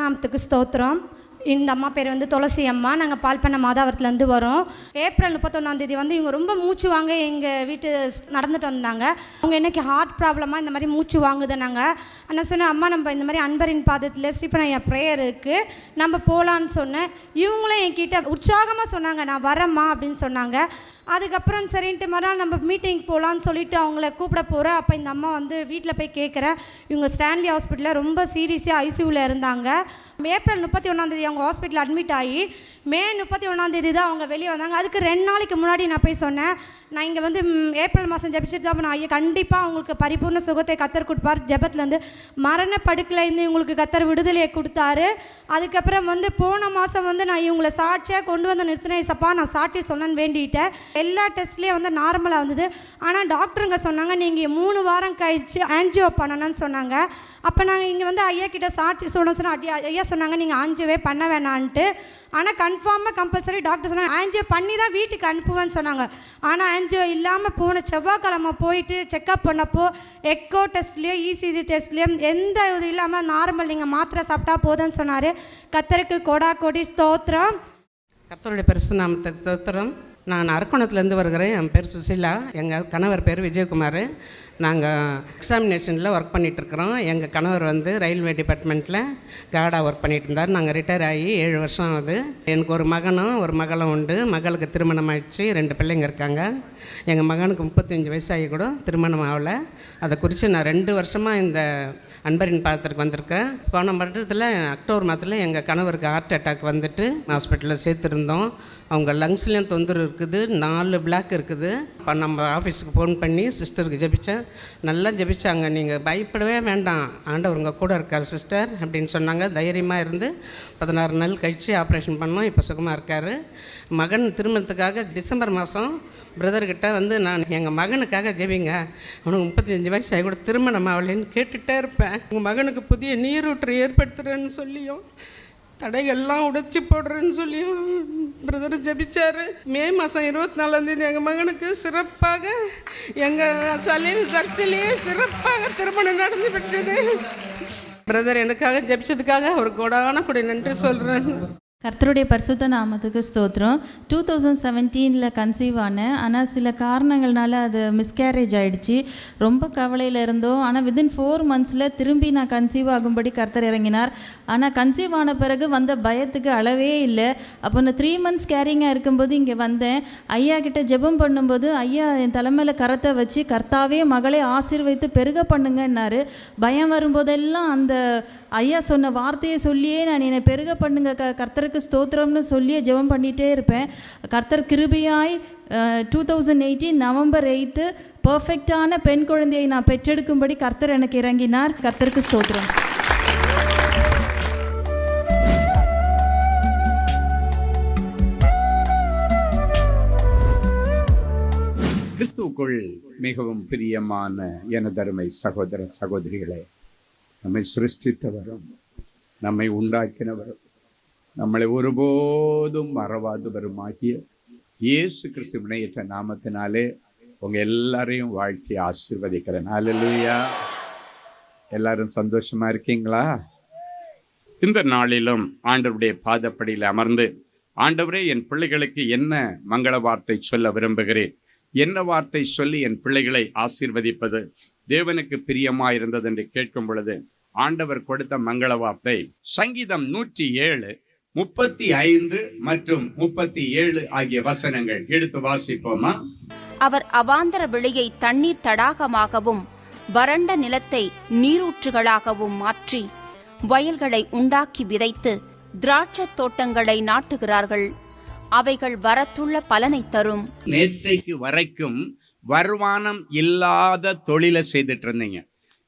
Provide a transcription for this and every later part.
நாமத்துக்கு ஸ்தோத்திரம். இந்த அம்மா பேர் வந்து துளசி அம்மா. நாங்கள் பால்பண்ண மாதாவரத்துலேருந்து வரோம். ஏப்ரல் 31 வந்து இவங்க ரொம்ப மூச்சு வாங்க எங்கள் வீட்டு நடந்துட்டு வந்தாங்க. அவங்க இன்றைக்கி ஹார்ட் ப்ராப்ளமாக இந்த மாதிரி மூச்சு வாங்குதுனாங்க. நான் சொன்னேன், அம்மா நம்ம இந்த மாதிரி அன்பரின் பாதத்தில் ஸ்ரீபனையா ப்ரேயர் இருக்குது, நம்ம போகலான்னு சொன்னேன். இவங்களும் என்கிட்ட உற்சாகமாக சொன்னாங்க, நான் வரேம்மா அப்படின்னு சொன்னாங்க. அதுக்கப்புறம் சரின்ட்டு மறுநாள் நம்ம மீட்டிங் போகலான்னு சொல்லிவிட்டு அவங்கள கூப்பிட போகிறேன். அப்போ இந்த அம்மா வந்து வீட்டில் போய் கேட்குறேன், இவங்க ஸ்டான்லி ஹாஸ்பிட்டலில் ரொம்ப சீரியஸாக ஐசியூவில் இருந்தாங்க. ஏப்ரல் 31 அவங்க ஹாஸ்பிட்டலில் அட்மிட் ஆகி மே 31 தான் அவங்க வெளியே வந்தாங்க. அதுக்கு 2 நாளைக்கு முன்னாடி நான் போய் சொன்னேன், நான் இங்கே வந்து ஏப்ரல் மாதம் ஜபிச்சுட்டு தான் நான் ஐயா கண்டிப்பாக அவங்களுக்கு பரிபூர்ண சுகத்தை கத்தர் கொடுப்பார். ஜபத்துலேருந்து மரண படுக்கையிலேருந்து இவங்களுக்கு கத்தர் விடுதலையை கொடுத்தாரு. அதுக்கப்புறம் வந்து போன மாதம் வந்து நான் இவங்களை சாட்சியாக கொண்டு வந்து நிறுத்தினேன். சப்பா நான் சாட்சி சொன்னேன்னு வேண்டிட்டேன். எல்லா டெஸ்ட்லேயும் வந்து நார்மலாக வந்தது. ஆனால் டாக்டருங்க சொன்னாங்க, நீங்கள் 3 வாரம் கழிச்சு ஆன்ஜியோ பண்ணணும்னு சொன்னாங்க. அப்போ நாங்கள் இங்கே வந்து ஐயா கிட்ட சாட்சி சொன்னோம். ஐயா சொன்னாங்க, நீங்கள் ஆன்ஜியோவே பண்ண வேணான்ட்டு. ஆனால் கன்ஃபார்மாக கம்பல்சரி டாக்டர் சொன்னாங்க ஆன்ஜியோ பண்ணி தான் வீட்டுக்கு அனுப்புவேன்னு சொன்னாங்க. ஆனால் ஆன்ஜியோ இல்லாமல் போன செவ்வாய்க்கிழமை போயிட்டு செக்கப் பண்ணப்போ எக்கோ டெஸ்ட்லேயோ இசிஜி டெஸ்ட்லேயும் எந்த இது இல்லாமல் நார்மல், நீங்கள் மாத்திரை சாப்பிட்டா போதும்னு சொன்னார். கத்தருக்கு கொடா கொடி ஸ்தோத்திரம். கர்த்தருடைய பரிசு நாமத்துக்கு ஸ்தோத்திரம். நான் அரக்கோணத்துலேருந்து வருகிறேன். என் பேர் சுசிலா, எங்கள் கணவர் பேர் விஜயகுமார். நாங்கள் எக்ஸாமினேஷனில் ஒர்க் பண்ணிகிட்ருக்குறோம். எங்கள் கணவர் வந்து ரயில்வே டிபார்ட்மெண்ட்டில் கார்டாக ஒர்க் பண்ணிகிட்டு இருந்தார். நாங்கள் ரிட்டையர் ஆகி 7 வருஷம் ஆகுது. எனக்கு ஒரு மகனும் ஒரு மகளும் உண்டு. மகளுக்கு திருமணம் ஆகிடுச்சு, 2 பிள்ளைங்க இருக்காங்க. எங்கள் மகனுக்கு 35 வயசாகி கூட திருமணம் ஆகலை. அதை குறித்து நான் 2 வருஷமாக இந்த அன்பரின் பாதத்திற்கு வந்திருக்கேன். போன வருடத்தில் அக்டோபர் மாதத்தில் எங்கள் கணவருக்கு ஹார்ட் அட்டாக் வந்துட்டு ஹாஸ்பிட்டலில் சேர்த்துருந்தோம். அவங்க லங்ஸ்லேயும் தொந்தரவு இருக்குது, 4 பிளாக் இருக்குது. இப்போ நம்ம ஆஃபீஸுக்கு ஃபோன் பண்ணி சிஸ்டருக்கு ஜெபித்தேன். நல்லா ஜெபிச்சாங்க. நீங்கள் பயப்படவே வேண்டாம், ஆண்டவர் உங்கள் கூட இருக்கார் சிஸ்டர் அப்படின்னு சொன்னாங்க. தைரியமாக இருந்து 16 நாள் கழித்து ஆப்ரேஷன் பண்ணோம். இப்போ சுகமாக இருக்கார். மகன் திருமணத்துக்காக டிசம்பர் மாதம் பிரதர்கிட்ட வந்து நான் எங்கள் மகனுக்காக ஜெபிங்க, அவனுக்கு 35 வயசு ஆகி கூட திருமணம் ஆகலைன்னு கேட்டுகிட்டே இருப்பேன். உங்கள் மகனுக்கு புதிய நீரூற்றை ஏற்படுத்துகிறேன்னு சொல்லியும் தடைகள்லாம் உடைச்சி போடுறேன்னு சொல்லியும் பிரதர் ஜபிச்சார். மே மாதம் 24 எங்கள் மகனுக்கு சிறப்பாக எங்கள் சர்ச்சிலேயே சிறப்பாக திருமணம் நடந்து விட்டது. பிரதர் எனக்காக ஜபிச்சதுக்காக அவருக்கு கொடான கூட நன்றி சொல்கிறேன். கர்த்தருடைய பரிசுத்த நாமத்துக்கு ஸ்தோத்திரம். 2017 கன்சீவ் ஆனேன். ஆனால் சில காரணங்கள்னால அது மிஸ்கேரேஜ் ஆகிடுச்சு. ரொம்ப கவலையில் இருந்தோம். ஆனால் வித்தின் 4 months திரும்பி நான் கன்சீவ் ஆகும்படி கர்த்தர் இறங்கினார். ஆனால் கன்சீவ் ஆன பிறகு வந்த பயத்துக்கு அளவே இல்லை. அப்போ நான் 3 months கேரிங்காக இருக்கும்போது இங்கே வந்தேன். ஐயா கிட்ட ஜெபம் பண்ணும்போது ஐயா என் தலைமையில் கரத்தை வச்சு, கர்த்தாவே மகளை ஆசீர்வதித்து பெருக பண்ணுங்கன்னாரு. பயம் வரும்போதெல்லாம் அந்த ஐயா சொன்ன வார்த்தையை சொல்லியே நான் என்னை பெருக பண்ணுங்க கர்த்தருக்கு ஸ்தோத்திரம்னு சொல்லியே ஜெபம் பண்ணிகிட்டே இருப்பேன். கர்த்தர் கிருபையாய் 2018 நவம்பர் 8 பர்ஃபெக்டான பெண் குழந்தையை நான் பெற்றெடுக்கும்படி கர்த்தர் எனக்கு இறங்கினார். கர்த்தருக்கு ஸ்தோத்திரம். கிறிஸ்துவுக்குள் மிகவும் பிரியமான எனதருமை சகோதர சகோதரிகளே, நம்மை சிருஷ்டித்தவரும் நம்மை உண்டாக்கினவரும் நம்மளை ஒருபோதும் மறவாதவருமாகிய இயேசு கிறிஸ்து இணையற்ற நாமத்தினாலே உங்கள் எல்லாரையும் வாழ்த்தி ஆசீர்வதிக்கிறேன். ஹல்லேலூயா. எல்லாரும் சந்தோஷமா இருக்கீங்களா? இந்த நாளிலும் ஆண்டவருடைய பாதப்படியில் அமர்ந்து, ஆண்டவரே என் பிள்ளைகளுக்கு என்ன மங்கள வார்த்தை சொல்ல விரும்புகிறேன், என்ன வார்த்தை சொல்லி என் பிள்ளைகளை ஆசீர்வதிப்பது தேவனுக்கு பிரியமாயிருந்தது என்று கேட்கும் பொழுது ஆண்டவர் கொடுத்த மங்கள வார்த்தை சங்கீதம் 107 35 மற்றும் 37 ஆகிய வசனங்கள். எடுத்து வாசிப்போமா? அவர் அவாந்தர வெளியை தண்ணீர் தடாகமாகவும் வறண்ட நிலத்தை நீரூற்றுகளாகவும் மாற்றி வயல்களை உண்டாக்கி விதைத்து திராட்சத் தோட்டங்களை நாட்டுகிறார்கள். அவைகள் வரத்துள்ள பலனை தரும். நேற்றைக்கு வரைக்கும் வருமானம் இல்லாத தொழிலை செய்துட்டு இருந்தீங்க,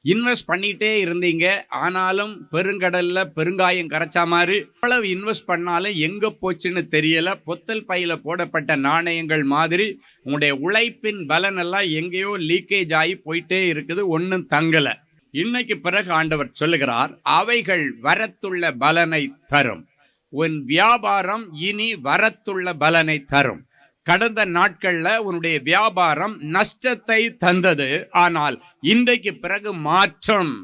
இன்வெஸ்ட் பண்ணிட்டே இருந்தீங்க. ஆனாலும் பெருங்கடல்ல பெருங்காயம் கரைச்சா மாதிரி எவ்வளவு இன்வெஸ்ட் பண்ணாலும் எங்க போச்சுன்னு தெரியல. பொத்தல் பையில போடப்பட்ட நாணயங்கள் மாதிரி உங்களுடைய உழைப்பின் பலன் எல்லாம் எங்கேயோ லீக்கேஜ் ஆகி போயிட்டே இருக்குது, ஒன்னும் தங்கல. இன்னைக்கு பிறகு ஆண்டவர் சொல்லுகிறார், அவைகள் வரத்துள்ள பலனை தரும். உன் வியாபாரம் இனி வரத்துள்ள பலனை தரும். கடந்த நாட்கள்ல உன்னுடைய வியாபாரம் நஷ்டத்தை தந்தது, ஆனால் இன்றைக்கு பிறகு மாற்றம்.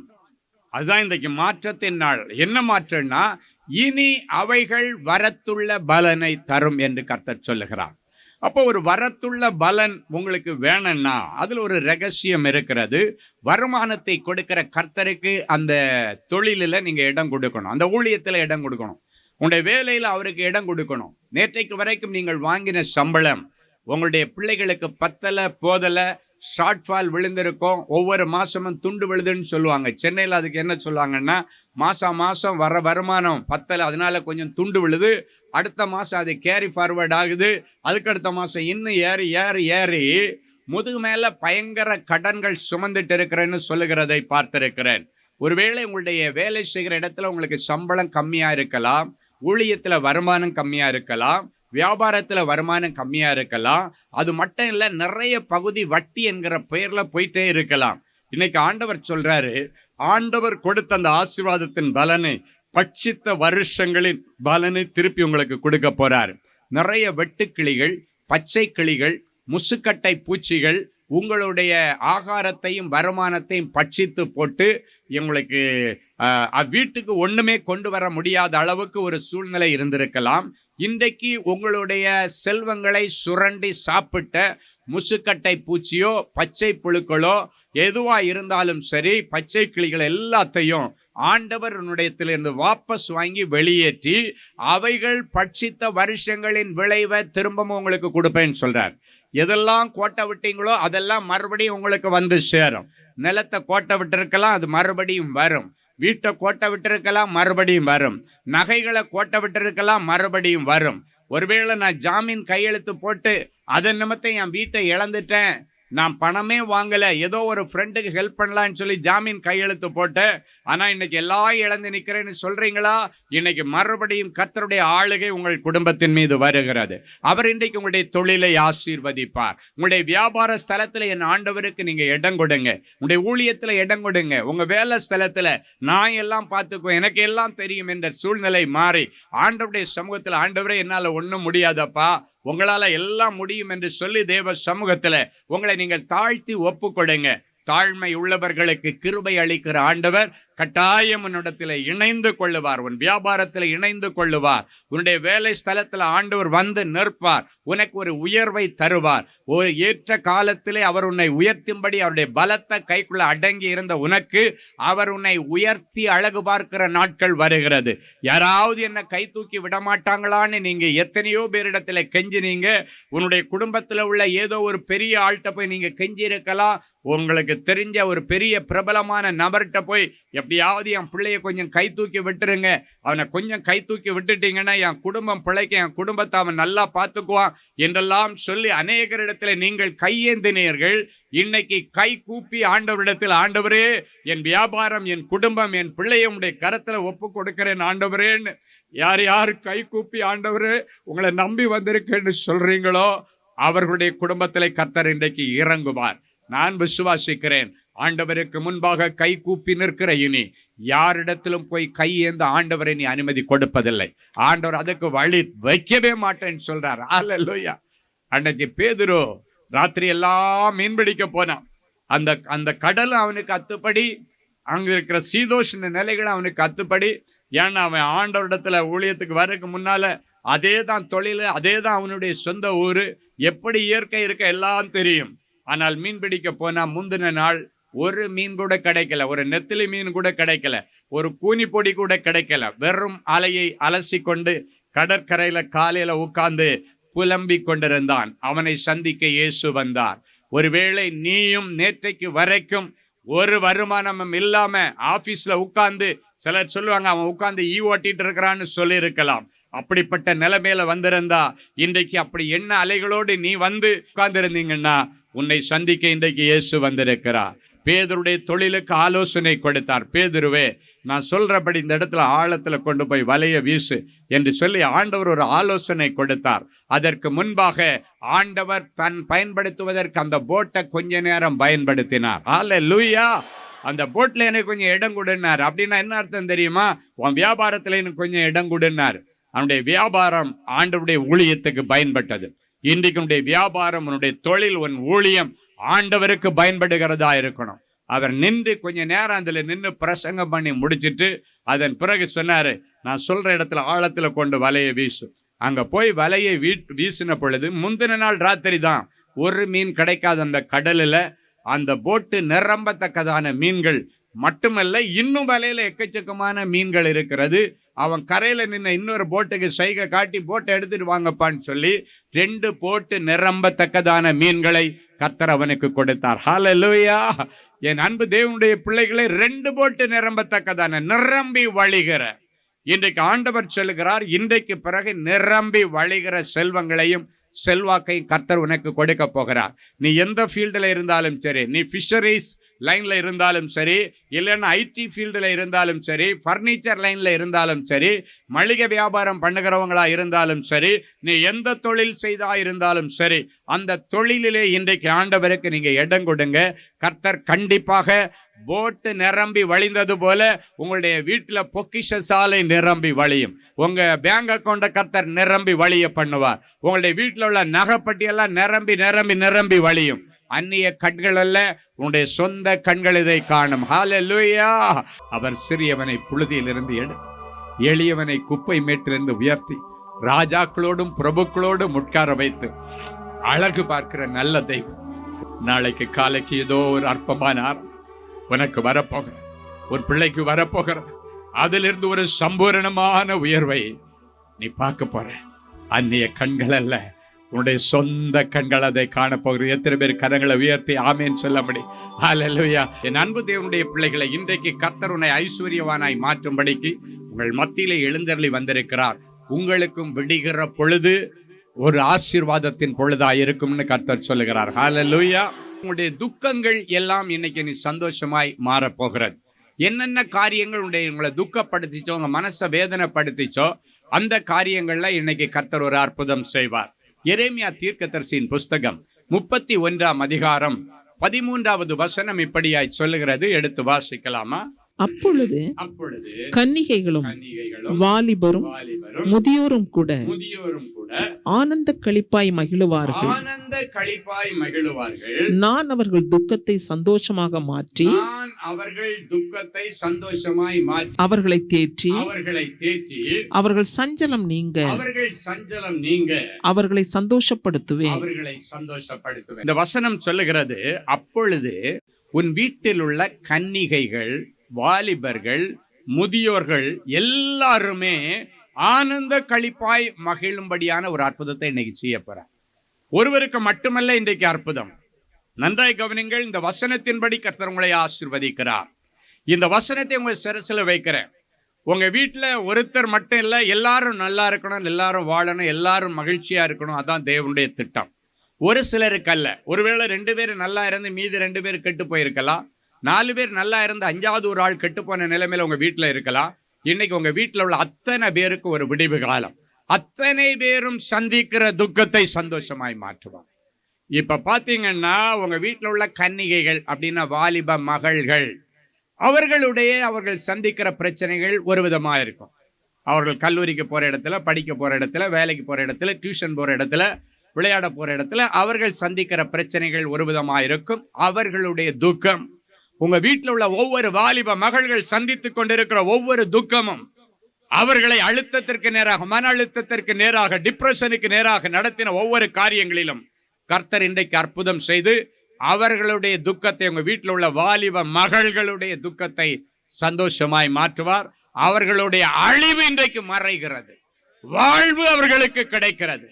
அதுதான் இன்றைக்கு மாற்றத்தின் நாள். என்ன மாற்றம்னா, இனி அவைகள் வரத்துள்ள பலனை தரும் என்று கர்த்தர் சொல்லுகிறார். அப்போ ஒரு வரத்துள்ள பலன் உங்களுக்கு வேணும்னா அதுல ஒரு ரகசியம் இருக்கிறது. வருமானத்தை கொடுக்கிற கர்த்தருக்கு அந்த தொழிலில் நீங்க இடம் கொடுக்கணும், அந்த ஊழியத்தில் இடம் கொடுக்கணும், உங்களுடைய வேலையில் அவருக்கு இடம் கொடுக்கணும். நேற்றைக்கு வரைக்கும் நீங்கள் வாங்கின சம்பளம் உங்களுடைய பிள்ளைகளுக்கு பத்தலை போதலை, ஷார்ட் ஃபால் விழுந்திருக்கும், ஒவ்வொரு மாசமும் துண்டு விழுதுன்னு சொல்லுவாங்க. சென்னையில் அதுக்கு என்ன சொல்லுவாங்கன்னா, மாசம் வர வருமானம் பத்தலை, அதனால கொஞ்சம் துண்டு விழுது, அடுத்த மாசம் அது கேரி ஃபார்வர்ட் ஆகுது, அதுக்கடுத்த மாசம் இன்னும் ஏறி முதுகு மேல பயங்கர கடன்கள் சுமந்துட்டு இருக்கிறேன்னு சொல்லுகிறதை பார்த்திருக்கிறேன். ஒருவேளை உங்களுடைய வேலை செய்கிற இடத்துல உங்களுக்கு சம்பளம் கம்மியா இருக்கலாம், ஊழியத்துல வருமானம் கம்மியா இருக்கலாம், வியாபாரத்துல வருமானம் கம்மியா இருக்கலாம். அது மட்டும் இல்ல, நிறைய பகுதி வட்டி என்கிற பெயர்ல போயிட்டே இருக்கலாம். இன்னைக்கு ஆண்டவர் சொல்றாரு, ஆண்டவர் கொடுத்த அந்த ஆசீர்வாதத்தின் பலனை, பட்சித்த வருஷங்களின் பலனை திருப்பி உங்களுக்கு கொடுக்க போறாரு. நிறைய வெட்டுக்கிளிகள், பச்சை கிளிகள், முசுக்கட்டை பூச்சிகள் உங்களுடைய ஆகாரத்தையும் வருமானத்தையும் பட்சித்து போட்டு உங்களுக்கு வீட்டுக்கு ஒண்ணுமே கொண்டு வர முடியாத அளவுக்கு ஒரு சூழ்நிலை இருந்திருக்கலாம். இன்றைக்கு உங்களுடைய செல்வங்களை சுரண்டி சாப்பிட்ட முசுக்கட்டை பூச்சியோ பச்சை புழுக்களோ எதுவா இருந்தாலும் சரி, பச்சை கிளிகள் எல்லாத்தையும் ஆண்டவர் உன்னுடையத்திலிருந்து வாபஸ் வாங்கி வெளியேற்றி அவைகள் பட்சித்த வருஷங்களின் விளைவை திரும்பவும் உங்களுக்கு கொடுப்பேன்னு சொல்றார். எதெல்லாம் கோட்டை விட்டீங்களோ அதெல்லாம் மறுபடியும் உங்களுக்கு வந்து சேரும். நிலத்தை கோட்டை விட்டிருக்கலாம், அது மறுபடியும் வரும். வீட்டை கோட்டை விட்டிருக்கலாம், மறுபடியும் வரும். நகைகளை கோட்டை விட்டிருக்கலாம், மறுபடியும் வரும். ஒருவேளை நான் ஜாமீன் கையெழுத்து போட்டு அதன் நிமித்தம் என் வீட்டை இழந்துட்டேன், நான் பணமே வாங்கல, ஏதோ ஒரு ஃப்ரெண்டுக்கு ஹெல்ப் பண்ணலான்னு சொல்லி ஜாமீன் கையெழுத்து போட்டு ஆனா இன்னைக்கு எல்லாம் இழந்து நிக்கிறேன்னு சொல்றீங்களா? இன்னைக்கு மறுபடியும் கர்த்தருடைய ஆளுகை உங்கள் குடும்பத்தின் மீது வருகிறது. அவர் இன்றைக்கு உங்களுடைய தொழிலை ஆசீர்வதிப்பார். உங்களுடைய வியாபார ஸ்தலத்துல என் ஆண்டவருக்கு நீங்க இடம் கொடுங்க, உங்களுடைய ஊழியத்துல இடம் கொடுங்க, உங்க வேலை ஸ்தலத்துல நான் எல்லாம் பார்த்துக்குவேன், எனக்கு எல்லாம் தெரியும் என்ற சூழ்நிலை மாறி ஆண்டவருடைய சமூகத்துல, ஆண்டவரே என்னால ஒண்ணும் முடியாதப்பா, உங்களால எல்லாம் முடியும் என்று சொல்லி தேவ சமூகத்துல உங்களை நீங்கள் தாழ்த்தி ஒப்பு கொடுங்க. தாழ்மை உள்ளவர்களுக்கு கிருபை அளிக்கிற ஆண்டவர் கட்டாயம் உன்னிடத்தில் இணைந்து கொள்ளுவார், உன் வியாபாரத்தில் இணைந்து கொள்ளுவார், உன்னுடைய வேலை ஸ்தலத்தில் ஆண்டவர் வந்து நிற்பார், உனக்கு ஒரு உயர்வை தருவார். ஒரு ஏற்ற காலத்திலே அவர் உன்னை உயர்த்தும்படி அவருடைய பலத்த கைக்குள்ள அடங்கி இருந்த உனக்கு அவர் உன்னை உயர்த்தி அழகு பார்க்கிற நாட்கள் வருகிறது. யாராவது என்ன கை தூக்கி விடமாட்டாங்களான்னு நீங்க எத்தனையோ பேரிடத்துல கெஞ்சினீங்க. உன்னுடைய குடும்பத்தில் உள்ள ஏதோ ஒரு பெரிய ஆள்கிட்ட போய் நீங்க கெஞ்சி இருக்கலாம். உங்களுக்கு தெரிஞ்ச ஒரு பெரிய பிரபலமான நபர்கிட்ட போய் எப்படியாவது என் பிள்ளைய கொஞ்சம் கை தூக்கி விட்டுருங்க, அவனை கொஞ்சம் கை தூக்கி விட்டுட்டீங்கன்னா என் குடும்பம் பிழைக்க, என் குடும்பத்தை அவன் நல்லா பார்த்துக்குவான் என்றெல்லாம் சொல்லி அநேகரிடத்துல நீங்கள் கையேந்தினீர்கள். இன்னைக்கு கை கூப்பி ஆண்டவரிடத்தில், ஆண்டவரே என் வியாபாரம், என் குடும்பம், என் பிள்ளைய உடைய கரத்துல ஒப்பு கொடுக்கிறேன் ஆண்டவரேன்னு யார் யார் கை கூப்பி ஆண்டவரே உங்களை நம்பி வந்திருக்கேன்னு சொல்றீங்களோ அவர்களுடைய குடும்பத்திலே கர்த்தர் இன்றைக்கு இறங்குவார். நான் விசுவாசிக்கிறேன். ஆண்டவருக்கு முன்பாக கை கூப்பி நிற்கிற இனி யாரிடத்திலும் போய் கை ஏந்த ஆண்டவரை நீ அனுமதி கொடுப்பதில்லை. ஆண்டவர் அதுக்கு வழி வைக்கவே மாட்டேன்னு சொல்றார். அல்லேலூயா. அன்னைக்கு பேதுரு ராத்திரி எல்லாம் மீன்பிடிக்க போனான். அந்த கடல் அவனுக்கு அத்துப்படி, அங்க இருக்கிற சீதோஷண நிலைகள் அவனுக்கு அத்துப்படி. ஏன்னா அவன் ஆண்டவரிடத்துல ஊழியத்துக்கு வர்றதுக்கு முன்னால அதே தான் தொழில், அதே தான் அவனுடைய சொந்த ஊரு, எப்படி இயற்கை இருக்க எல்லாம் தெரியும். ஆனால் மீன் பிடிக்க போனா முந்தின நாள் ஒரு மீன் கூட கிடைக்கல, ஒரு நெத்திலி மீன் கூட கிடைக்கல, ஒரு கூனி பொடி கூட கிடைக்கல. வெறும் அலையை அலசி கொண்டு கடற்கரையில காலையில உட்கார்ந்து புலம்பிக் கொண்டிருந்தான். அவனை சந்திக்க இயேசு வந்தார். ஒருவேளை நீயும் நேற்றைக்கு வரைக்கும் ஒரு வருமானமும் இல்லாம ஆபீஸ்ல உட்கார்ந்து, சிலர் சொல்லுவாங்க அவன் உட்கார்ந்து ஓட்டிட்டு இருக்கிறான்னு சொல்லி இருக்கலாம். அப்படிப்பட்ட நிலைமையில வந்திருந்தா இன்றைக்கு அப்படி என்ன அலைகளோடு நீ வந்து உட்கார்ந்து இருந்தீங்கன்னா உன்னை சந்திக்க இன்றைக்கு இயேசு வந்திருக்கிறார். பேதுருடைய தொழிலுக்கு ஆலோசனை கொடுத்தார். பேதுருவே, நான் சொல்றபடி இந்த இடத்துல ஆழத்துல கொண்டு போய் வலைய வீசு என்று சொல்லி ஆண்டவர் ஒரு ஆலோசனை கொடுத்தார். அதற்கு முன்பாக ஆண்டவர் தன் பயன்படுத்துவதற்கு அந்த போட்டை கொஞ்ச நேரம் பயன்படுத்தினார். அல்லேலூயா. அந்த போட்ல எனக்கு கொஞ்சம் இடம் கொடுனார். அப்படின்னா என்ன அர்த்தம் தெரியுமா? உன் வியாபாரத்துல எனக்கு கொஞ்சம் இடம் கொடுனார். அவனுடைய வியாபாரம் ஆண்டவருடைய ஊழியத்துக்கு பயன்பட்டது. இன்றைக்கு உன்னுடைய வியாபாரம், உன்னுடைய தொழில், உன் ஊழியம் ஆண்டவருக்கு பயன்படுகிறதா இருக்கணும். அவர் நின்று கொஞ்ச நேரம் அதில் நின்று பிரசங்கம் பண்ணி முடிச்சிட்டு அதன் பிறகு சொன்னாரு, நான் சொல்ற இடத்துல ஆழத்துல கொண்டு வலையை வீசு. அங்க போய் வலையை வீசின பொழுது முந்தின நாள் ராத்திரி தான் ஒரு மீன் கிடைக்காத அந்த கடலில் அந்த போட்டு நிரம்பத்தக்கதான மீன்கள் மட்டுமல்ல, இன்னும் வலையில எக்கச்சக்கமான மீன்கள் இருக்கிறது. அவன் கரையில நின்ன இன்னொரு போட்டுக்கு சைகை காட்டி போட்டை எடுத்துட்டு வாங்கப்பான்னு சொல்லி 2 போட்டு நிரம்பத்தக்கதான மீன்களை கர்த்தர் அவனுக்கு கொடுத்தார். ஹல்லேலூயா! என் அன்பு தேவனுடைய பிள்ளைகளை 2 போட்டு நிரம்பத்தக்கதான நிரம்பி வழிகிற, இன்றைக்கு ஆண்டவர் சொல்லுகிறார், இன்றைக்கு பிறகு நிரம்பி வழிகிற செல்வங்களையும் செல்வாக்கையும் கர்த்தர் உனக்கு கொடுக்க போகிறார். நீ எந்த ஃபீல்டில் இருந்தாலும் சரி, நீ ஃபிஷரிஸ் லைன்ல இருந்தாலும் சரி, இல்லைன்னா ஐடி ஃபீல்டில் இருந்தாலும் சரி, ஃபர்னிச்சர் லைன்ல இருந்தாலும் சரி, மளிகை வியாபாரம் பண்ணுகிறவங்களா இருந்தாலும் சரி, நீ எந்த தொழில் செய்தா இருந்தாலும் சரி, அந்த தொழிலிலே இன்றைக்கு ஆண்டவருக்கு நீங்க இடம் கொடுங்க. கர்த்தர் கண்டிப்பாக போட்டு நிரம்பி வழிந்தது போல உங்களுடைய வீட்டில் பொக்கிஷ சாலை நிரம்பி வழியும். உங்க பேங்க் அக்கௌண்ட கர்த்தர் நிரம்பி வழிய பண்ணுவார். உங்களுடைய வீட்டில் உள்ள நகைப்பட்டியெல்லாம் நிரம்பி நிரம்பி நிரம்பி வழியும். அந்நிய கண்கள் அல்ல, உன்னுடைய சொந்த கண்கள் இதை காணும். ஹல்லேலூயா! அவர் சிறியவனை புழுதியிலிருந்து எடுத்து எளியவனை குப்பை மேட்டிலிருந்து உயர்த்தி ராஜாக்களோடும் பிரபுக்களோடும் உட்கார வைத்து அழகு பார்க்கிற நல்ல தெய்வம். நாளைக்கு காலைக்கு ஏதோ ஒரு அற்பமான உனக்கு வரப்போகிற, ஒரு பிள்ளைக்கு வரப்போகிற, அதிலிருந்து ஒரு சம்பூரணமான உயர்வை நீ பார்க்க போற. அந்நிய கண்கள் அல்ல, உன்னுடைய சொந்த கண்கள் அதை காணப்போகிற. எத்தனை பேர் கரங்களை உயர்த்தி ஆமேன்னு சொல்ல முடியும்? ஹல்லேலூயா! என் அன்பு தேவனுடைய பிள்ளைகளை, இன்றைக்கு கர்த்தர் உன்னை ஐஸ்வர்யவானாய் மாற்றும்படிக்கு உங்கள் மத்தியிலே எழுந்தருளி வந்திருக்கிறார். உங்களுக்கும் விடுகிற பொழுது ஒரு ஆசீர்வாதத்தின் பொழுதாய் இருக்கும்னு கர்த்தர் சொல்லுகிறார். ஹல்லேலூயா! உங்களுடைய துக்கங்கள் எல்லாம் இன்னைக்கு நீ சந்தோஷமாய் மாறப்போகிறது. என்னென்ன காரியங்கள் உங்களை துக்கப்படுத்திச்சோ, உங்க மனசை வேதனைப்படுத்திச்சோ, அந்த காரியங்கள்ல இன்னைக்கு கர்த்தர் ஒரு அற்புதம் செய்வார். எரேமியா தீர்க்கதரிசியின் புஸ்தகம் 31ஆம் அதிகாரம் 13வது வசனம் இப்படியாய் சொல்லுகிறது. எடுத்து வாசிக்கலாமா? அப்பொழுது கன்னிகைகளும் வாலிபரும் முதியோரும் கூட ஆனந்த களிப்பாய் மகிழுவார்கள். நான் அவர்கள் துக்கத்தை சந்தோஷமாக மாற்றி அவர்களை தேற்றி அவர்கள் சஞ்சலம் நீங்க அவர்களை சந்தோஷப்படுத்துவேன். இந்த வசனம் சொல்லுகிறது, அப்பொழுது உன் வீட்டில் உள்ள கன்னிகைகள், வாலிபர்கள், முதியோர்கள் எல்லாருமே ஆனந்த களிப்பாய் மகிழும்படியான ஒரு அற்புதத்தை இன்னைக்கு செய்ய போற. ஒருவருக்கு மட்டுமல்ல இன்றைக்கு அற்புதம். நன்றாய் கவனிங்கள். இந்த வசனத்தின்படி கர்த்தர் உங்களை ஆசீர்வதிக்கிறார். இந்த வசனத்தை உங்க சிரசில வைக்கிறேன். உங்க வீட்டுல ஒருத்தர் மட்டும் இல்ல, எல்லாரும் நல்லா இருக்கணும், எல்லாரும் வாழணும், எல்லாரும் மகிழ்ச்சியா இருக்கணும். அதான் தேவனுடைய திட்டம். ஒரு சிலருக்கு அல்ல. ஒருவேளை 2 பேர் நல்லா இருந்து மீதி 2 பேர் கெட்டு போயிருக்கலாம். 4 பேர் நல்லா இருந்து 5வது ஒரு ஆள் கெட்டு போன நிலைமையில உங்க வீட்டுல இருக்கலாம். இன்னைக்கு உங்க வீட்டுல உள்ள அத்தனை பேருக்கு ஒரு விடிவு காலம். அத்தனை பேரும் சந்திக்கிற துக்கத்தை சந்தோஷமாய் மாற்றுவாங்க. இப்ப பாத்தீங்கன்னா உங்க வீட்டுல உள்ள கன்னிகைகள் அப்படின்னா வாலிப மகள்கள், அவர்கள் சந்திக்கிற பிரச்சனைகள் ஒரு விதமா இருக்கும். அவர்கள் கல்லூரிக்கு போற இடத்துல, படிக்க போற இடத்துல, வேலைக்கு போற இடத்துல, டியூஷன் போற இடத்துல, விளையாட போற இடத்துல அவர்கள் சந்திக்கிற பிரச்சனைகள் ஒரு விதமா இருக்கும். அவர்களுடைய துக்கம், உங்க வீட்டில் உள்ள ஒவ்வொரு வாலிப மகள்கள் சந்தித்துக் கொண்டிருக்கிற ஒவ்வொரு துக்கமும் அவர்களை அழுத்தத்திற்கு நேராக, மன அழுத்தத்திற்கு நேராக, டிப்ரெஷனுக்கு நேராக நடத்தின ஒவ்வொரு காரியங்களிலும் கர்த்தர் இன்றைக்கு அற்புதம் செய்து அவர்களுடைய துக்கத்தை, உங்க வீட்டில் உள்ள வாலிப மகள்களுடைய துக்கத்தை சந்தோஷமாய் மாற்றுவார். அவர்களுடைய அழிவு இன்றைக்கு மறைகிறது, வாழ்வு அவர்களுக்கு கிடைக்கிறது.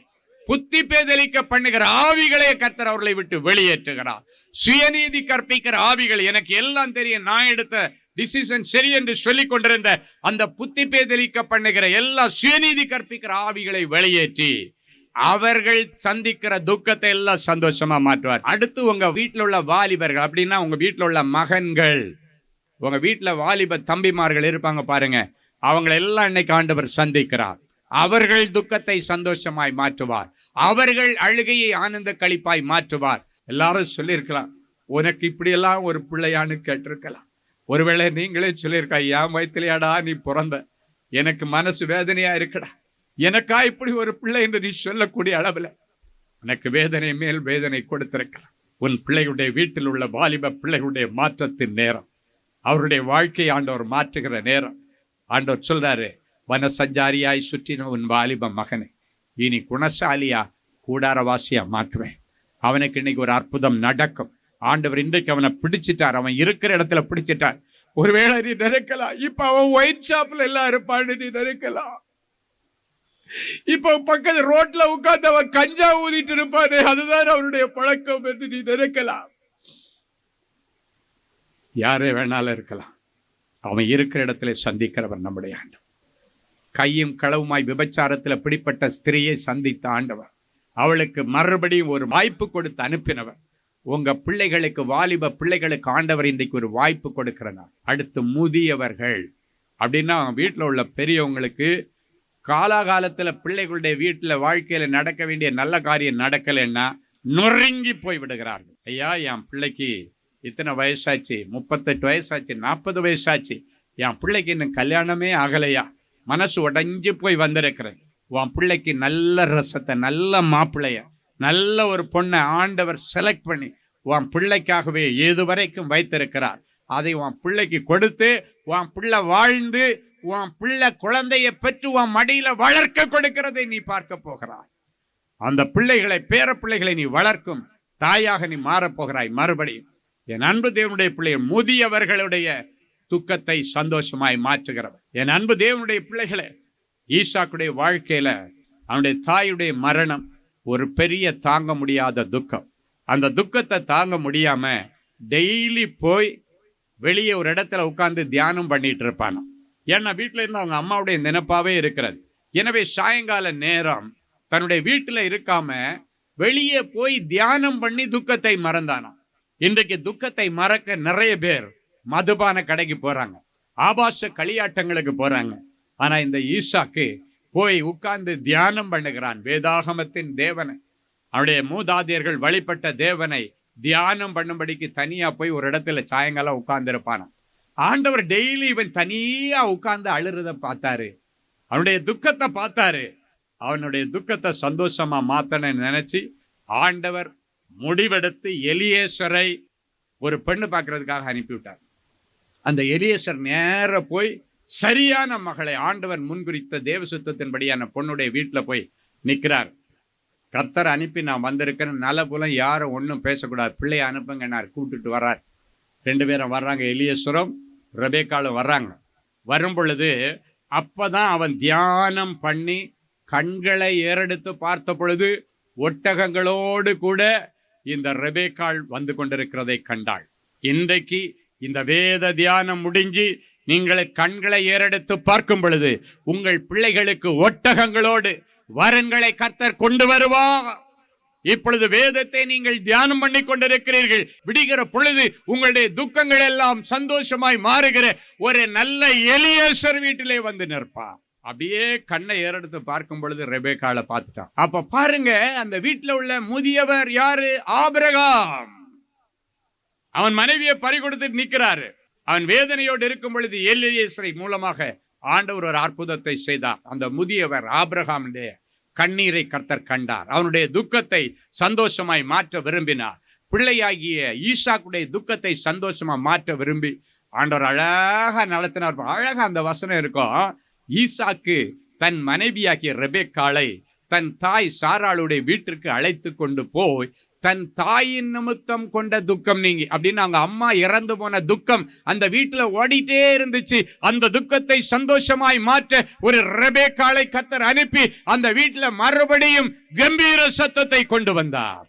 புத்தி பேதலிக்க பண்ணுகிற ஆவிகளை கர்த்தர் அவர்களை விட்டு வெளியேற்றுகிறார். சுயநீதி கற்பிக்கிற ஆவிகள், எனக்கு எல்லாம் தெரியும், நான் எடுத்த டிசிஷன் சரி என்று சொல்லிக் கொண்டிருந்த அந்த புத்தி பேதலிக்க பண்ணுகிற எல்லா சுயநீதி கற்பிக்கிற ஆவிகளை வெளியேற்றி அவர்கள் சந்திக்கிற துக்கத்தை எல்லாம் சந்தோஷமா மாற்றுவார். அடுத்து உங்க வீட்டில் உள்ள வாலிபர்கள் அப்படின்னா உங்க வீட்டில் உள்ள மகன்கள், உங்க வீட்டில் வாலிப தம்பிமார்கள் இருப்பாங்க பாருங்க, அவங்களை எல்லாம் இன்னைக்கு ஆண்டவர் சந்திக்கிறார். அவர்கள் துக்கத்தை சந்தோஷமாய் மாற்றுவார். அவர்கள் அழுகையை ஆனந்த களிப்பாய் மாற்றுவார். எல்லாரும் சொல்லியிருக்கலாம், உனக்கு இப்படியெல்லாம் ஒரு பிள்ளையான்னு கேட்டிருக்கலாம். ஒருவேளை நீங்களே சொல்லியிருக்கா, என் வயிற்றுலையாடா நீ பிறந்த, எனக்கு மனசு வேதனையா இருக்கடா, எனக்கா இப்படி ஒரு பிள்ளை என்று நீ சொல்லக்கூடிய அளவில் எனக்கு வேதனை மேல் வேதனை கொடுத்திருக்கலாம். உன் பிள்ளைகளுடைய வீட்டில் உள்ள வாலிப பிள்ளைகளுடைய மாற்றத்தின் நேரம், அவருடைய வாழ்க்கையை ஆண்டவர் மாற்றுகிற நேரம். ஆண்டவர் சொல்றாரு, வன சஞ்சாரியாய் சுற்றின உன் வாலிப மகனை இனி குணசாலியா கூடாரவாசியா மாற்றுவேன். அவனுக்கு இன்னைக்கு ஒரு அற்புதம் நடக்கும். ஆண்டவர் இன்றைக்கு அவனை பிடிச்சிட்டார், அவன் இருக்கிற இடத்துல பிடிச்சிட்டார். ஒருவேளை நீ நினைக்கலாம், இப்ப அவன் ஒயிட் ஷாப்ல எல்லாம் இருப்பான்னு நீ நினைக்கலாம். இப்ப பக்கத்து ரோட்ல உட்கார்ந்து அவன் கஞ்சா ஊதிட்டு இருப்பானே, அதுதான் அவனுடைய பழக்கம் என்று நீ நினைக்கலாம். யாரே வேணாலும் இருக்கலாம். அவன் இருக்கிற இடத்துல சந்திக்கிறவர் நம்முடைய ஆண்டவர். கையும் களவுமாய் விபச்சாரத்தில் பிடிப்பட்ட ஸ்திரியை சந்தித்த ஆண்டவர், அவளுக்கு மறுபடியும் ஒரு வாய்ப்பு கொடுத்து அனுப்பினவர். உங்க பிள்ளைகளுக்கு, வாலிப பிள்ளைகளுக்கு ஆண்டவர் இன்றைக்கு ஒரு வாய்ப்பு கொடுக்கிறனார். அடுத்து முதியவர்கள் அப்படின்னா வீட்டில் உள்ள பெரியவங்களுக்கு காலாகாலத்தில் பிள்ளைகளுடைய வீட்டில் வாழ்க்கையில் நடக்க வேண்டிய நல்ல காரியம் நடக்கலைன்னா நொறுங்கி போய் விடுகிறார்கள். ஐயா, என் பிள்ளைக்கு இத்தனை வயசாச்சு, 38 வயசாச்சு, 40 வயசாச்சு, என் பிள்ளைக்கு இன்னும் கல்யாணமே ஆகலையா, மனசு உடைஞ்சு போய் வந்திருக்கிறேன். உன் பிள்ளைக்கு நல்ல ரசத்தை, நல்ல மாப்பிள்ளைய, நல்ல ஒரு பொண்ணை ஆண்டவர் செலக்ட் பண்ணி உன் பிள்ளைக்காகவே ஏதுவரைக்கும் வைத்திருக்கிறார். அதை உன் பிள்ளைக்கு கொடுத்து உன் பிள்ளை வாழ்ந்து உன் பிள்ளை குழந்தையை பெற்று உன் மடியில வளர்க்க கொடுக்கிறதை நீ பார்க்க போகிறாய். அந்த பிள்ளைகளை, பேர பிள்ளைகளை நீ வளர்க்கும் தாயாக நீ மாறப்போகிறாய். மறுபடியும் என் அன்பு தேவனுடைய பிள்ளைகள், முதியவர்களுடைய துக்கத்தை சந்தோஷமாய் மாற்றுகிறவர். என் அன்பு தேவனுடைய பிள்ளைகளே, ஈசாக்குடைய வாழ்க்கையில அவனுடைய தாயுடைய மரணம் ஒரு பெரிய தாங்க முடியாத துக்கம். அந்த துக்கத்தை தாங்க முடியாம டெய்லி போய் வெளியே ஒரு இடத்துல உட்கார்ந்து தியானம் பண்ணிட்டு இருப்பானோ. ஏன்னா வீட்டில இருந்து அவங்க அம்மாவுடைய நினைப்பாவே இருக்கிறது. எனவே சாயங்கால நேரம் தன்னுடைய வீட்டுல இருக்காம வெளியே போய் தியானம் பண்ணி துக்கத்தை மறந்தானோ. இன்றைக்கு துக்கத்தை மறக்க நிறைய பேர் மதுபான கடைக்கு போறாங்க, ஆபாச களியாட்டங்களுக்கு போறாங்க. ஆனா இந்த ஈசாக்கு போய் உட்கார்ந்து தியானம் பண்ணுகிறான். வேதாகமத்தின் தேவனை, அவருடைய மூதாதையர்கள் வழிபட்ட தேவனை தியானம் பண்ணும்படிக்கு தனியா போய் ஒரு இடத்துல சாயங்காலம் உட்கார்ந்து இருப்பான. ஆண்டவர் டெய்லி இவன் தனியா உட்கார்ந்து அழுறத பார்த்தாரு, அவனுடைய துக்கத்தை பார்த்தாரு. அவனுடைய துக்கத்தை சந்தோஷமா மாத்தணும்னு நினைச்சு ஆண்டவர் முடிவெடுத்து எலியேசரை ஒரு பெண்ணு பார்க்கறதுக்காக அனுப்பிவிட்டார். அந்த எலியேசர் நேர போய் சரியான மகளை, ஆண்டவர் முன்குறித்த தேவ சுத்தத்தின்படியான பொண்ணுடைய வீட்டுல போய் நிற்கிறார். கர்த்தர் அனுப்பி நான் வந்திருக்கேன்னு நல்ல போல யாரும் ஒன்றும் பேசக்கூடாது, பிள்ளைய அனுப்புங்க நான் கூப்பிட்டுட்டு வர்றார். 2 பேரும் வர்றாங்க, எலியேசரும் ரெபேக்காலும் வர்றாங்க. வரும் பொழுது அப்பதான் அவன் தியானம் பண்ணி கண்களை ஏறெடுத்து பார்த்த பொழுது ஒட்டகங்களோடு கூட இந்த ரெபேக்காள் வந்து கொண்டிருக்கிறதை கண்டாள். இன்றைக்கு இந்த வேத தியானம் முடிஞ்சு நீங்கள் கண்களை ஏறெடுத்து பார்க்கும் பொழுது உங்கள் பிள்ளைகளுக்கு ஒட்டகங்களோடு வரன்களை கர்த்தர் கொண்டு வருவார். இப்பொழுது வேதத்தை நீங்கள் தியானம் பண்ணி கொண்டிருக்கிறீர்கள். விடுகிற பொழுது உங்களுடைய துக்கங்கள் எல்லாம் சந்தோஷமாய் மாறுகிற ஒரு நல்ல எலியேசர் வீட்டிலே வந்து நிற்பார். அப்படியே கண்ணை ஏறெடுத்து பார்க்கும் பொழுது ரெபேக்காளை பார்த்துட்டான். அப்ப பாருங்க, அந்த வீட்டுல உள்ள முதியவர் யாரு? ஆபிரகாம். அவன் மனைவியை பறி கொடுத்துட்டு நிற்கிறாரு. அவன் வேதனையோடு இருக்கும் பொழுது எலியேசரை மூலமாக ஆண்டவர் ஒரு அற்புதத்தை செய்தார். அந்த முதியவர் ஆபிரகாமுடைய கண்ணீரை கர்த்தர் கண்டார். அவனுடைய துக்கத்தை சந்தோஷமாய் மாற்ற விரும்பினார். பிள்ளையாகிய ஈசாக்குடைய துக்கத்தை சந்தோஷமா மாற்ற விரும்பி ஆண்டவர் அழகா நடத்தினார். அழகா அந்த வசனம் இருக்கும். ஈசாக்கு தன் மனைவியாகிய ரெபேக்காளை தன் தாய் சாராளுடைய வீட்டிற்கு அழைத்து கொண்டு போய் தன் தாயின் நிமித்தம் கொண்ட துக்கம் நீங்கி, அப்படின்னு அவங்க அம்மா இறந்து போன துக்கம் அந்த வீட்டுல ஓடிட்டே இருந்துச்சு. அந்த துக்கத்தை சந்தோஷமாய் மாற்ற ஒரு ரெபேக்காளை கர்த்தர் அனுப்பி அந்த வீட்டுல மறுபடியும் கம்பீர சத்தத்தை கொண்டு வந்தார்.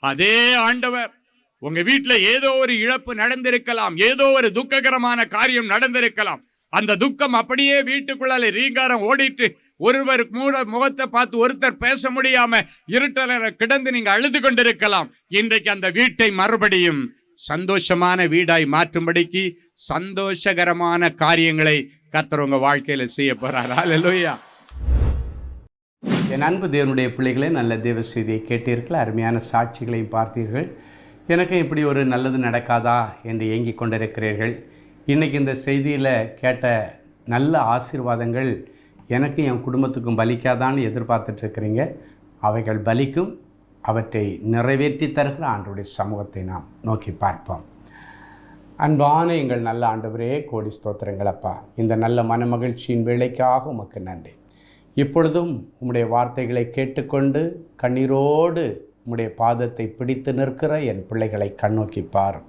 அதே ஆண்டவர் உங்க வீட்டுல ஏதோ ஒரு இழப்பு நடந்திருக்கலாம், ஏதோ ஒரு துக்ககரமான காரியம் நடந்திருக்கலாம். அந்த துக்கம் அப்படியே வீட்டுக்குள்ளால ரீங்காரம் ஓடிட்டு ஒருவர் முகத்தை பார்த்து ஒருத்தர் பேச முடியாம இருட்டல கிடந்து நீங்க அழுது கொண்டிருக்கலாம். இன்றைக்கு அந்த வீட்டை மறுபடியும் சந்தோஷமான வீடாய் மாற்றும்படிக்கு சந்தோஷகரமான காரியங்களை கர்த்தர் உங்க வாழ்க்கையில செய்ய போறார். அல்லேலூயா. என் அன்பு தேவனுடைய பிள்ளைகளே, நல்ல தேவ செய்தியை கேட்டீர்கள், அருமையான சாட்சிகளையும் பார்த்தீர்கள். எனக்கு இப்படி ஒரு நல்லது நடக்காதா என்று ஏங்கிக் கொண்டிருக்கிறீர்கள். இன்றைக்கி இந்த செய்தியில் கேட்ட நல்ல ஆசீர்வாதங்கள் எனக்கு என் குடும்பத்துக்கும் பலிக்காதான்னு எதிர்பார்த்துட்ருக்கிறீங்க. அவைகள் பலிக்கும். அவற்றை நிறைவேற்றி தருகிற ஆண்டவருடைய சமூகத்தை நாம் நோக்கி பார்ப்போம். அன்பான எங்கள் நல்ல ஆண்டவரே, கோடி ஸ்தோத்திரங்களப்பா. இந்த நல்ல மனமகிழ்ச்சியின் வேளைக்காக உமக்கு நன்றி. இப்பொழுதும் உம்முடைய வார்த்தைகளை கேட்டுக்கொண்டு கண்ணீரோடு உம்முடைய பாதத்தை பிடித்து நிற்கிற என் பிள்ளைகளை கண்ணோக்கி பாரும்.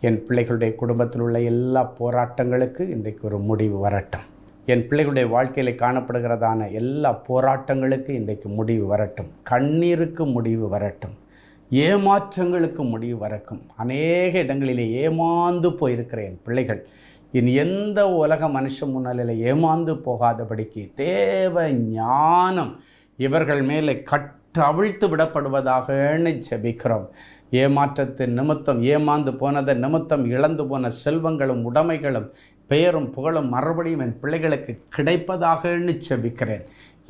என் பிள்ளைகளுடைய குடும்பத்தில் உள்ள எல்லா போராட்டங்களுக்கு இன்றைக்கு ஒரு முடிவு வரட்டும். என் பிள்ளைகளுடைய வாழ்க்கையில் காணப்படுகிறதான எல்லா போராட்டங்களுக்கு இன்றைக்கு முடிவு வரட்டும். கண்ணீருக்கு முடிவு வரட்டும். ஏமாற்றங்களுக்கு முடிவு வரக்கும். அநேக இடங்களிலே ஏமாந்து போயிருக்கிற என் பிள்ளைகள் இனி எந்த உலக மனுஷன் முன்னிலையில் ஏமாந்து போகாதபடிக்கு தேவ ஞானம் இவர்கள் மேலே கட்டவிழ்த்து விடப்படுவதாகன்னு ஜெபிக்கிறோம். ஏமாற்றத்தின் நிமித்தம், ஏமாந்து போனதை நிமித்தம் இழந்து போன செல்வங்களும் உடைமைகளும் பெயரும் புகழும் மறுபடியும் என் பிள்ளைகளுக்கு கிடைப்பதாகன்னு ஜெபிக்கிறேன்.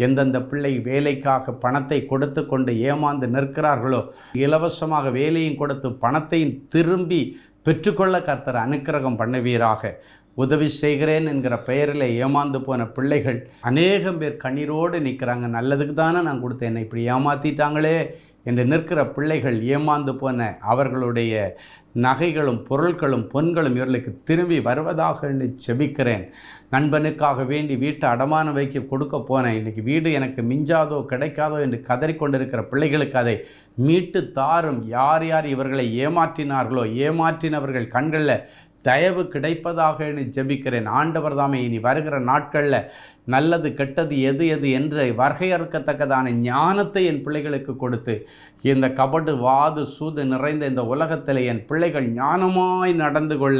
எந்தெந்த பிள்ளை வேலைக்காக பணத்தை கொடுத்து கொண்டு ஏமாந்து நிற்கிறார்களோ, இலவசமாக வேலையும் கொடுத்து பணத்தையும் திரும்பி பெற்றுக்கொள்ள கர்த்தர் அனுக்கிரகம் பண்ணுவீராக. உதவி செய்கிறேன் என்கிற பெயரில் ஏமாந்து போன பிள்ளைகள் அநேகம் பேர் கண்ணீரோடு நிற்கிறாங்க. நல்லதுக்கு தானே நான் கொடுத்தேன், என்னை இப்படி ஏமாற்றிட்டாங்களே என்று நிற்கிற பிள்ளைகள், ஏமாந்து போன அவர்களுடைய நகைகளும் பொருட்களும் பொன்களும் இவர்களுக்கு திரும்பி வருவதாக செபிக்கிறேன். நண்பனுக்காக வேண்டி வீட்டை அடமானம் வைக்க கொடுக்க போனேன், இன்றைக்கி வீடு எனக்கு மிஞ்சாதோ கிடைக்காதோ என்று கதறிக்கொண்டிருக்கிற பிள்ளைகளுக்கு அதை மீட்டு தாரும். யார் யார் இவர்களை ஏமாற்றினார்களோ, ஏமாற்றினவர்கள் கண்களில் தயவு கிடைப்பதாக ஜெபிக்கிறேன். ஆண்டவர் தாமே இனி வருகிற நாட்களில் நல்லது கெட்டது எது எது என்று வரையறுக்கத்தக்கதான ஞானத்தை என் பிள்ளைகளுக்கு கொடுத்து, இந்த கபடு வாது சூது நிறைந்த இந்த உலகத்தில் என் பிள்ளைகள் ஞானமாய் நடந்து கொள்ள,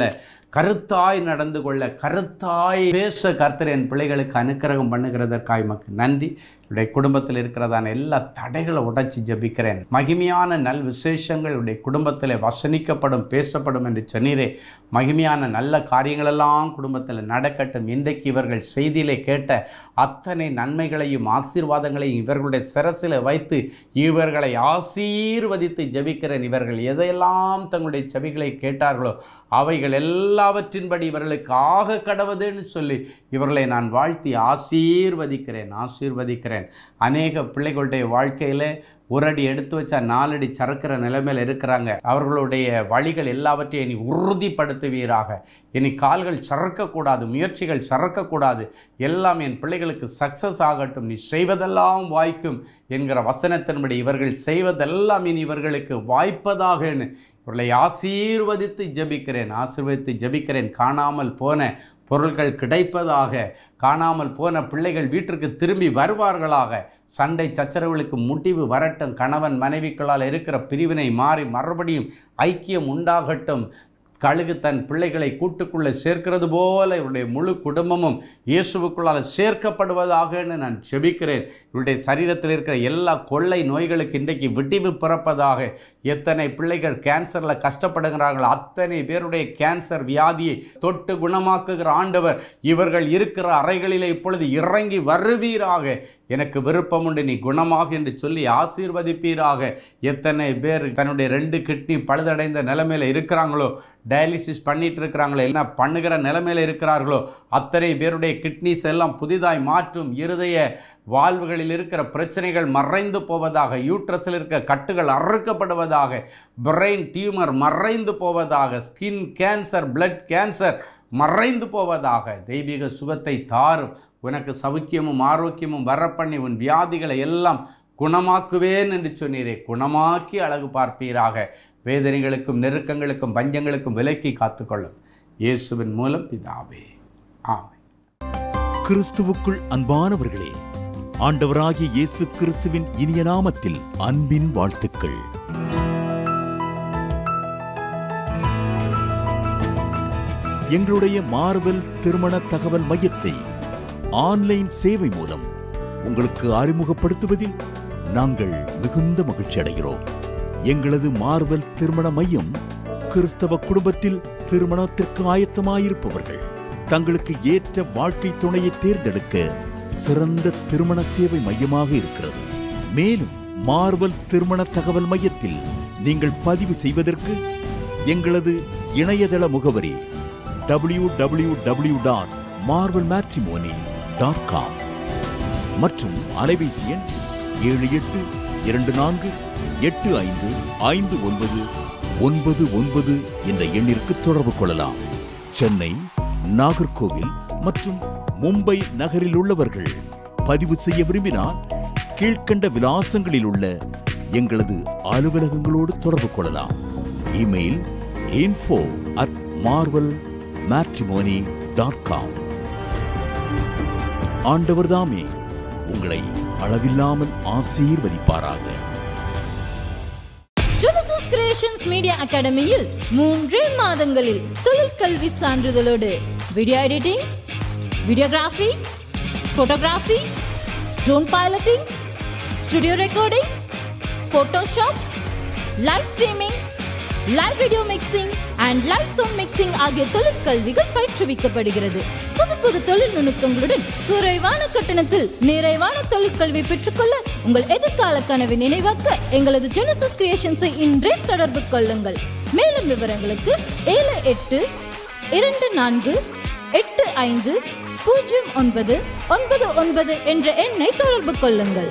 கருத்தாய் நடந்து கொள்ள, கருத்தாய் பேச கர்த்தர் என் பிள்ளைகளுக்கு அனுக்கிரகம் பண்ணுகிறதற்காக மக்கு நன்றி. என்னுடைய குடும்பத்தில் இருக்கிறதான எல்லா தடைகளை உடைச்சி ஜெபிக்கிறேன். மகிமையான நல் விசேஷங்கள் உடைய குடும்பத்தில் வசனிக்கப்படும், பேசப்படும் என்று சொன்னீரே. மகிமையான நல்ல காரியங்களெல்லாம் குடும்பத்தில் நடக்கட்டும். இன்றைக்கு இவர்கள் செய்தியிலே கேட்ட அத்தனை நன்மைகளையும் ஆசீர்வாதங்களையும் இவர்களுடைய சிரசில் வைத்து இவர்களை ஆசீர்வதித்து ஜெபிக்கிறேன். இவர்கள் எதையெல்லாம் தங்களுடைய செவிகளை கேட்டார்களோ அவைகள் எல்லாவற்றின்படி இவர்களுக்கு ஆக கடவுதுன்னு சொல்லி இவர்களை நான் வாழ்த்தி ஆசீர்வதிக்கிறேன். அநேக பிள்ளைகளுடைய வாழ்க்கையில் ஒரு அடி எடுத்து வச்சா 4 அடி சறுக்கிற நிலைமையில் இருக்கிறாங்க. அவர்களுடைய வழிகள் எல்லாவற்றையும் இனி உறுதிப்படுத்துவீராக. இனி கால்கள் சறுக்கக்கூடாது, முயற்சிகள் சறுக்கக்கூடாது. எல்லாம் என் பிள்ளைகளுக்கு சக்ஸஸ் ஆகட்டும். நீ செய்வதெல்லாம் வாய்க்கும் என்கிற வசனத்தின்படி இவர்கள் செய்வதெல்லாம் இனி இவர்களுக்கு வாய்ப்பதாகன்னு இவர்களை ஆசீர்வதித்து ஜெபிக்கிறேன். காணாமல் போன பொருட்கள் கிடைப்பதாக, காணாமல் போன பிள்ளைகள் வீட்டிற்கு திரும்பி வருவார்களாக. சண்டை சச்சரவுகளுக்கு முடிவு வரட்டும். கணவன் மனைவிகளால் இருக்கிற பிரிவினை மாறி மறுபடியும் ஐக்கியம் உண்டாகட்டும். கழுகு தன் பிள்ளைகளை கூட்டுக்குள்ளே சேர்க்கிறது போல இவருடைய முழு குடும்பமும் இயேசுவுக்குள்ளால் சேர்க்கப்படுவதாகன்னு நான் செபிக்கிறேன். இவருடைய சரீரத்தில் இருக்கிற எல்லா கொள்ளை நோய்களுக்கு இன்றைக்கு விடிவு பிறப்பதாக. எத்தனை பிள்ளைகள் கேன்சரில் கஷ்டப்படுகிறார்கள், அத்தனை பேருடைய கேன்சர் வியாதியை தொட்டு குணமாக்குகிற ஆண்டவர் இவர்கள் இருக்கிற அறைகளிலே இப்பொழுது இறங்கி வருவீராக. எனக்கு விருப்பம் உண்டு, நீ குணமாக என்று சொல்லி ஆசீர்வதிப்பீராக. எத்தனை பேர் தன்னுடைய 2 கிட்னி பழுதடைந்த நிலைமையில் இருக்கிறாங்களோ, டயாலிசிஸ் பண்ணிட்டு இருக்கிறாங்களோ, என்ன பண்ணுகிற நிலைமையில் இருக்கிறார்களோ, அத்தனை பேருடைய கிட்னிஸ் எல்லாம் புதிதாய் மாற்றும். இருதய வாழ்வுகளில் இருக்கிற பிரச்சனைகள் மறைந்து போவதாக. யூட்ரஸில் இருக்க கட்டுகள் அறுக்கப்படுவதாக. பிரெயின் டியூமர் மறைந்து போவதாக. ஸ்கின் கேன்சர், பிளட் கேன்சர் மறைந்து போவதாக. தெய்வீக சுகத்தை தாரும். உனக்கு சௌக்கியமும் ஆரோக்கியமும் வரப்பண்ணி உன் வியாதிகளை எல்லாம் குணமாக்குவேன் என்று சொன்னீரே. குணமாக்கி அழகு பார்ப்பீராக. வேதனைகளுக்கும் நெருக்கங்களுக்கும் பஞ்சங்களுக்கும் விலக்கி காத்துக்கொள்ளும் இயேசுவின் மூலம் பிதாவே, ஆமென். கிறிஸ்துவுக்குள் அன்பானவர்களே, ஆண்டவராகிய இயேசு கிறிஸ்துவின் இனிய நாமத்தில் அன்பின் வாழ்த்துக்கள். எங்களுடைய மார்வெல் திருமண தகவல் மையத்தை ஆன்லைன் சேவை மூலம் உங்களுக்கு அறிமுகப்படுத்துவதில் நாங்கள் மிகுந்த மகிழ்ச்சி அடைகிறோம். எங்களது மார்வெல் திருமண மையம் கிறிஸ்தவ குடும்பத்தில் திருமணத்திற்கு ஆயத்தமாயிருப்பவர்கள் தங்களுக்கு ஏற்ற வாழ்க்கை துணையை தேர்ந்தெடுக்க சிறந்த திருமண சேவை மையமாக இருக்கிறது. மேலும் மார்வெல் திருமண தகவல் மையத்தில் நீங்கள் பதிவு செய்வதற்கு எங்களது இணையதள முகவரி www.marvelmatrimony.com மற்றும் அலைபேசி எண் 7824 855999 என்ற எண்ணிற்கு தொடர்பு கொள்ளலாம். சென்னை, நாகர்கோவில் மற்றும் மும்பை நகரில் உள்ளவர்கள் பதிவு செய்ய விரும்பினால் கீழ்க்கண்ட விலாசங்களில் உள்ள எங்களது அலுவலகங்களோடு தொடர்பு கொள்ளலாம். Email info@marvelmatrimony.com. ஆண்டவர் தாமே உங்களை அளவில்லாமல் ஆசீர்வதிப்பாராக. ஜெனசிஸ் கிரியேஷன்ஸ் மீடியா அகாடமியில் 3 மாதங்களில் தொழிற்கல்வி சான்றிதழோடு video editing, videography, photography, drone piloting, studio recording, Photoshop, live streaming, live video mixing and live sound mixing ஆகிய தொழிற்கல்விகள் பயிற்றுவிக்கப்படுகிறது. புது தொழில் நுணுக்கங்களுடன் குறைவான கட்டணத்தில் நிறைவான தொழிற்கல்வி பெற்றுக்கொள்ள உங்கள் எதிர்கால கனவை நினைவாக்க எங்களது ஜெனசிஸ் கிரியேஷன்ஸை இன்றே தொடர்பு கொள்ளுங்கள். மேலும் விவரங்களுக்கு 7824850999 என்ற எண்ணை தொடர்பு கொள்ளுங்கள்.